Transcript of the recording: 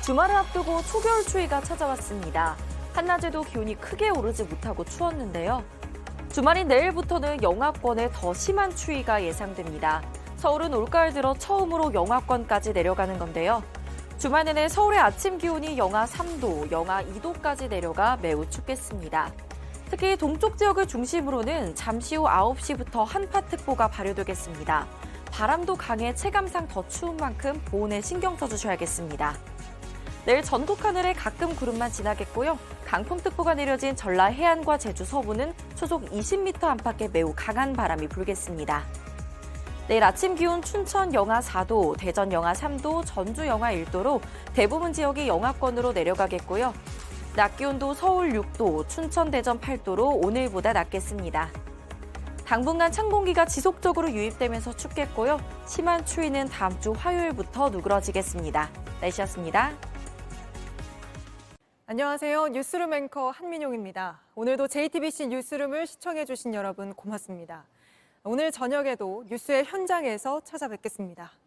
주말을 앞두고 초겨울 추위가 찾아왔습니다. 한낮에도 기온이 크게 오르지 못하고 추웠는데요. 주말인 내일부터는 영하권에 더 심한 추위가 예상됩니다. 서울은 올가을 들어 처음으로 영하권까지 내려가는 건데요. 주말 내내 서울의 아침 기온이 영하 3도, 영하 2도까지 내려가 매우 춥겠습니다. 특히 동쪽 지역을 중심으로는 잠시 후 9시부터 한파특보가 발효되겠습니다. 바람도 강해 체감상 더 추운 만큼 보온에 신경 써주셔야겠습니다. 내일 전국 하늘에 가끔 구름만 지나겠고요. 강풍특보가 내려진 전라 해안과 제주 서부는 초속 20m 안팎의 매우 강한 바람이 불겠습니다. 내일 아침 기온 춘천 영하 4도, 대전 영하 3도, 전주 영하 1도로 대부분 지역이 영하권으로 내려가겠고요. 낮 기온도 서울 6도, 춘천 대전 8도로 오늘보다 낮겠습니다. 당분간 찬 공기가 지속적으로 유입되면서 춥겠고요. 심한 추위는 다음 주 화요일부터 누그러지겠습니다. 날씨였습니다. 안녕하세요. 뉴스룸 앵커 한민용입니다. 오늘도 JTBC 뉴스룸을 시청해주신 여러분 고맙습니다. 오늘 저녁에도 뉴스의 현장에서 찾아뵙겠습니다.